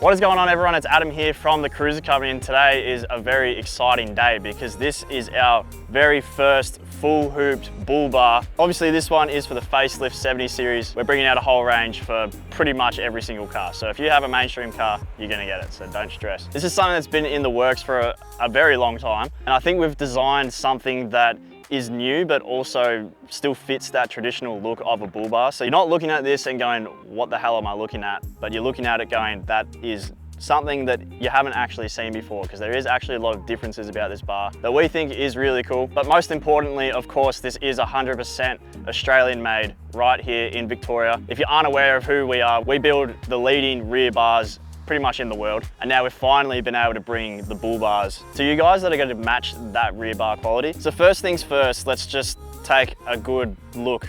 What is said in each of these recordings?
What is going on, everyone? It's Adam here from the Cruiser Company, and today is a very exciting day because this is our very first full hooped bull bar. Obviously this one is for the Facelift 70 series. We're bringing out a whole range for pretty much every single car. So if you have a mainstream car, you're gonna get it, so don't stress. This is something that's been in the works for a very long time. And I think we've designed something that is new, but also still fits that traditional look of a bull bar. So you're not looking at this and going, what the hell am I looking at? But you're looking at it going, that is something that you haven't actually seen before, because there is actually a lot of differences about this bar that we think is really cool. But most importantly, of course, this is 100% Australian made right here in Victoria. If you aren't aware of who we are, we build the leading rear bars pretty much in the world. And now we've finally been able to bring the bull bars to you guys that are going to match that rear bar quality. So first things first, let's just take a good look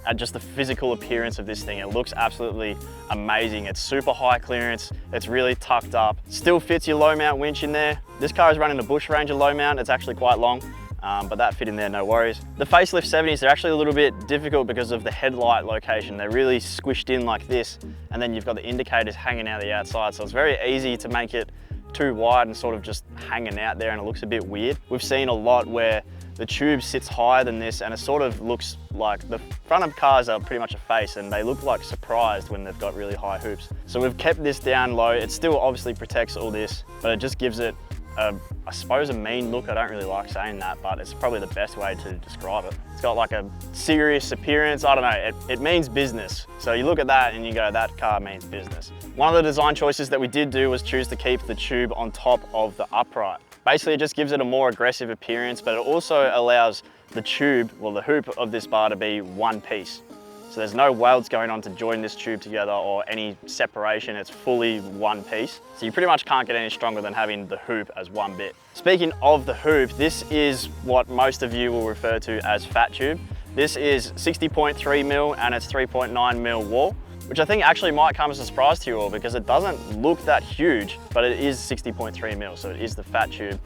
at just the physical appearance of this thing. It looks absolutely amazing. It's super high clearance. It's really tucked up. Still fits your low mount winch in there. This car is running a Bush Ranger low mount. It's actually quite long. But that fit in there, no worries. The Facelift 70s, they're actually a little bit difficult because of the headlight location. They're really squished in like this, and then you've got the indicators hanging out the outside. So it's very easy to make it too wide and sort of just hanging out there, and it looks a bit weird. We've seen a lot where the tube sits higher than this, and it sort of looks like the front of cars are pretty much a face, and they look like surprised when they've got really high hoops. So we've kept this down low. It still obviously protects all this, but it just gives it I suppose a mean look. I don't really like saying that, but it's probably the best way to describe it. It's got like a serious appearance. I don't know, it means business. So you look at that and you go, that car means business. One of the design choices that we did do was choose to keep the tube on top of the upright. Basically, it just gives it a more aggressive appearance, but it also allows the tube, well, the hoop of this bar to be one piece. So there's no welds going on to join this tube together or any separation. It's fully one piece. So you pretty much can't get any stronger than having the hoop as one bit. Speaking of the hoop, this is what most of you will refer to as fat tube. This is 60.3 mil and it's 3.9 mil wall, which I think actually might come as a surprise to you all because it doesn't look that huge, but it is 60.3 mil, so it is the fat tube.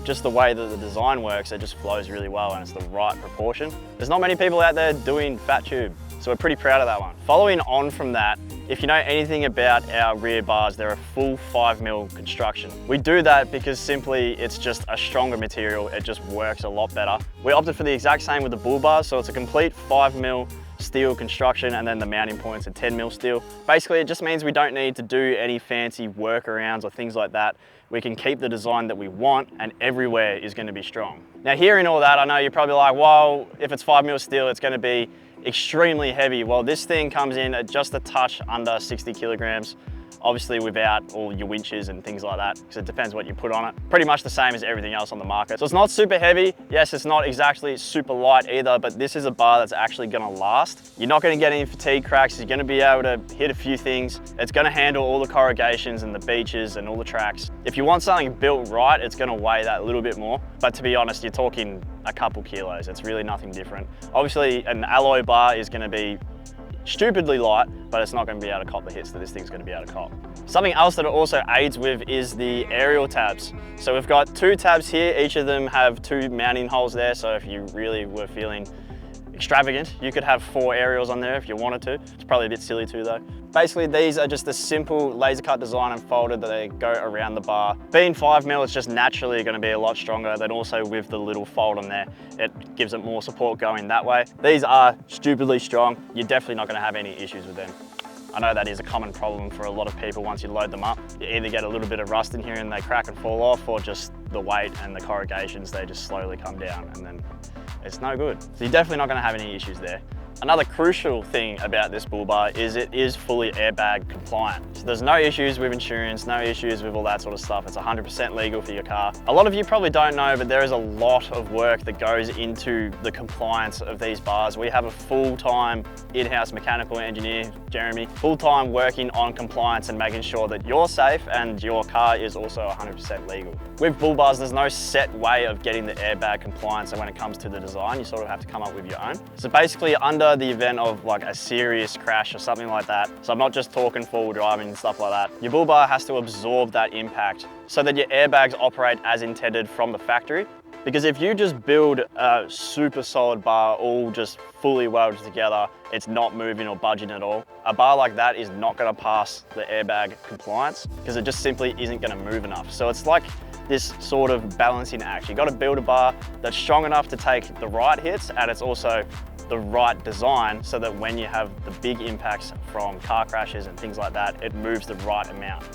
Just the way that the design works, it just flows really well and it's the right proportion. There's not many people out there doing fat tube, so we're pretty proud of that one. Following on from that, if you know anything about our rear bars, they're a full 5 mil construction. We do that because simply it's just a stronger material. It just works a lot better. We opted for the exact same with the bull bars, so it's a complete 5 mil steel construction, and then the mounting points are 10 mil steel. Basically, it just means we don't need to do any fancy workarounds or things like that. We can keep the design that we want, and everywhere is going to be strong. Now, hearing all that, I know you're probably like, well, if it's 5 mil steel, it's going to be extremely heavy. Well, this thing comes in at just a touch under 60 kilograms. Obviously without all your winches and things like that, because it depends what you put on it. Pretty much the same as everything else on the market. So it's not super heavy. Yes, it's not exactly super light either, but this is a bar that's actually gonna last. You're not gonna get any fatigue cracks. You're gonna be able to hit a few things. It's gonna handle all the corrugations and the beaches and all the tracks. If you want something built right, it's gonna weigh that a little bit more. But to be honest, you're talking a couple kilos. It's really nothing different. Obviously, an alloy bar is gonna be stupidly light, but it's not going to be able to cop the hits that this thing's going to be able to cop. Something else that it also aids with is the aerial tabs. So we've got 2 tabs here. Each of them have 2 mounting holes there. So if you really were feeling extravagant, you could have 4 aerials on there if you wanted to. It's probably a bit silly too though. Basically, these are just a simple laser cut design and folded that they go around the bar. Being 5 mil, it's just naturally going to be a lot stronger. Then also with the little fold on there, it gives it more support going that way. These are stupidly strong. You're definitely not going to have any issues with them. I know that is a common problem for a lot of people once you load them up. You either get a little bit of rust in here and they crack and fall off, or just the weight and the corrugations, they just slowly come down and then it's no good. So you're definitely not going to have any issues there. Another crucial thing about this bull bar is it is fully airbag compliant. So there's no issues with insurance, no issues with all that sort of stuff. It's 100% legal for your car. A lot of you probably don't know, but there is a lot of work that goes into the compliance of these bars. We have a full-time in-house mechanical engineer, Jeremy, full-time working on compliance and making sure that you're safe and your car is also 100% legal. With bull bars, there's no set way of getting the airbag compliance, and when it comes to the design, you sort of have to come up with your own. So basically, under the event of like a serious crash or something like that, so I'm not just talking forward driving and stuff like that, your bull bar has to absorb that impact so that your airbags operate as intended from the factory, Because if you just build a super solid bar all just fully welded together, it's not moving or budging at all. A bar like that is not gonna pass the airbag compliance because it just simply isn't gonna move enough. So it's like this sort of balancing act. You gotta build a bar that's strong enough to take the right hits, and it's also the right design so that when you have the big impacts from car crashes and things like that, it moves the right amount.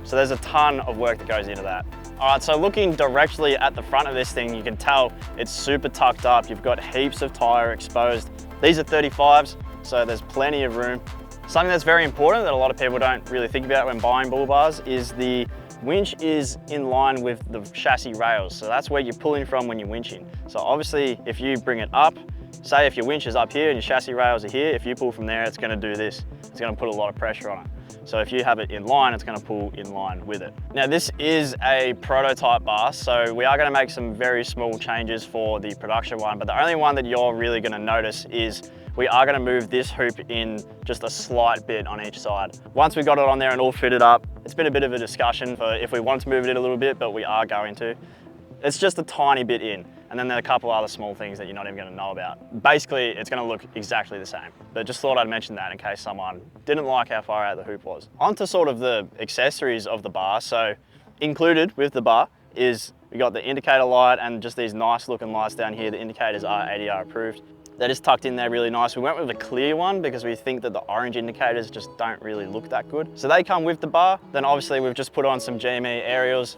So there's a ton of work that goes into that. All right, so looking directly at the front of this thing, you can tell it's super tucked up. You've got heaps of tire exposed. These are 35s, so there's plenty of room. Something that's very important that a lot of people don't really think about when buying bull bars is the winch is in line with the chassis rails. So that's where you're pulling from when you're winching. So obviously, if you bring it up, say if your winch is up here and your chassis rails are here, if you pull from there, it's gonna do this. It's gonna put a lot of pressure on it. So if you have it in line, it's gonna pull in line with it. Now this is a prototype bar, so we are gonna make some very small changes for the production one, but the only one that you're really gonna notice is we are gonna move this hoop in just a slight bit on each side. Once we got it on there and all fitted up, it's been a bit of a discussion for if we want to move it in a little bit, but we are going to. It's just a tiny bit in. And then there are a couple other small things that you're not even gonna know about. Basically, it's gonna look exactly the same, but just thought I'd mention that in case someone didn't like how far out the hoop was. Onto sort of the accessories of the bar. So included with the bar is we got the indicator light and just these nice looking lights down here. The indicators are ADR approved. They're just tucked in there really nice. We went with a clear one because we think that the orange indicators just don't really look that good. So they come with the bar. Then obviously we've just put on some GME aerials,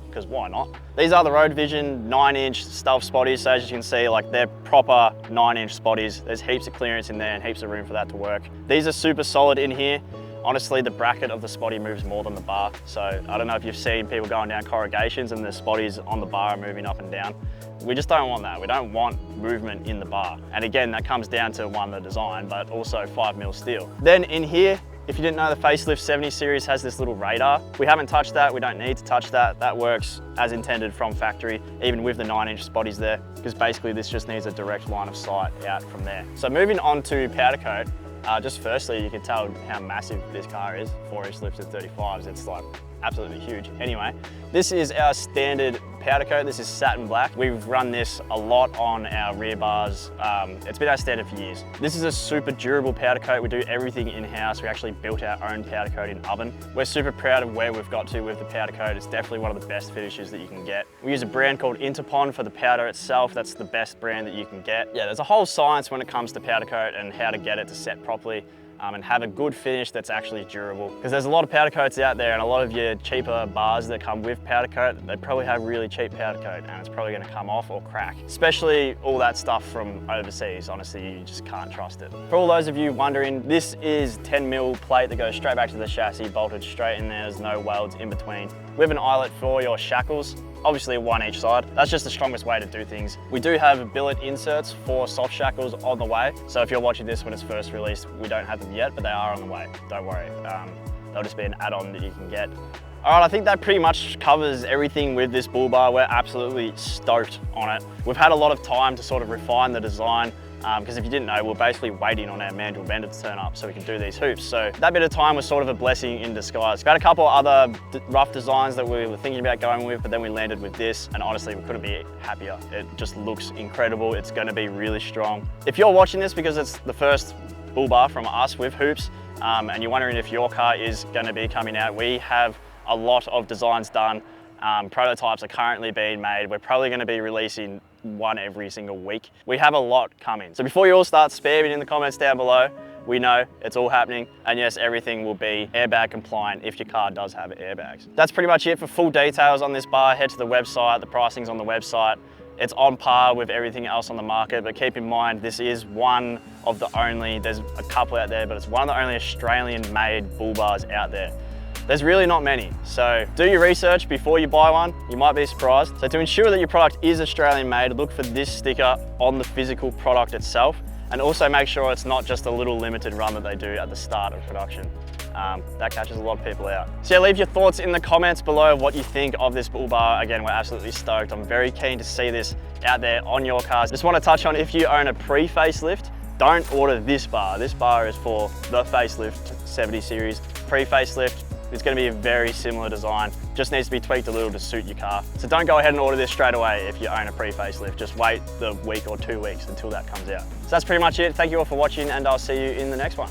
because why not? These are the Road Vision 9-inch stealth spotties. So as you can see, like they're proper 9-inch spotties. There's heaps of clearance in there and heaps of room for that to work. These are super solid in here. Honestly, the bracket of the spotty moves more than the bar. So I don't know if you've seen people going down corrugations and the spotties on the bar are moving up and down. We just don't want that. We don't want movement in the bar. And again, that comes down to one, the design, but also 5mm steel. Then in here, if you didn't know, the Facelift 70 series has this little radar. We haven't touched that, we don't need to touch that. That works as intended from factory, even with the 9-inch spotties there, because basically this just needs a direct line of sight out from there. So moving on to powder coat, just firstly, you can tell how massive this car is. 4-inch lifted 35s, it's like absolutely huge. Anyway, this is our standard powder coat. This is satin black. We've run this a lot on our rear bars. It's been our standard for years. This is a super durable powder coat. We do everything in-house. We actually built our own powder coat in oven. We're super proud of where we've got to with the powder coat. It's definitely one of the best finishes that you can get. We use a brand called Interpon for the powder itself. That's the best brand that you can get. Yeah, there's a whole science when it comes to powder coat and how to get it to set properly. And have a good finish that's actually durable. Because there's a lot of powder coats out there and a lot of your cheaper bars that come with powder coat, they probably have really cheap powder coat and it's probably gonna come off or crack. Especially all that stuff from overseas, honestly, you just can't trust it. For all those of you wondering, this is 10mm plate that goes straight back to the chassis, bolted straight in there, there's no welds in between. We have an eyelet for your shackles, obviously one each side. That's just the strongest way to do things. We do have billet inserts for soft shackles on the way. So if you're watching this when it's first released, we don't have them yet, but they are on the way, don't worry. They'll just be an add-on that you can get. All right, I think that pretty much covers everything with this bull bar. We're absolutely stoked on it. We've had a lot of time to sort of refine the design, because if you didn't know, we're basically waiting on our manual bender to turn up so we can do these hoops. So that bit of time was sort of a blessing in disguise. We had a couple other rough designs that we were thinking about going with, but then we landed with this, and honestly, we couldn't be happier. It just looks incredible. It's gonna be really strong. If you're watching this because it's the first bull bar from us with hoops, and you're wondering if your car is gonna be coming out, we have a lot of designs done. Prototypes are currently being made. We're probably gonna be releasing one every single week. We have a lot coming. So before you all start spamming in the comments down below, we know it's all happening. And yes, everything will be airbag compliant if your car does have airbags. That's pretty much it. For full details on this bar, head to the website. The pricing's on the website. It's on par with everything else on the market, but keep in mind, this is one of the only, there's a couple out there, but it's one of the only Australian-made bull bars out there. There's really not many, so do your research before you buy one. You might be surprised. So to ensure that your product is Australian made, look for this sticker on the physical product itself, and also make sure it's not just a little limited run that they do at the start of production. That catches a lot of people out. So yeah, leave your thoughts in the comments below of what you think of this bull bar. Again, we're absolutely stoked. I'm very keen to see this out there on your cars. Just want to touch on, if you own a pre-facelift, don't order this bar. This bar is for the Facelift 70 series. Pre-facelift, it's going to be a very similar design. just needs to be tweaked a little to suit your car. So don't go ahead and order this straight away if you own a pre-facelift. Just wait the week or 2 weeks until that comes out. So that's pretty much it. Thank you all for watching, and I'll see you in the next one.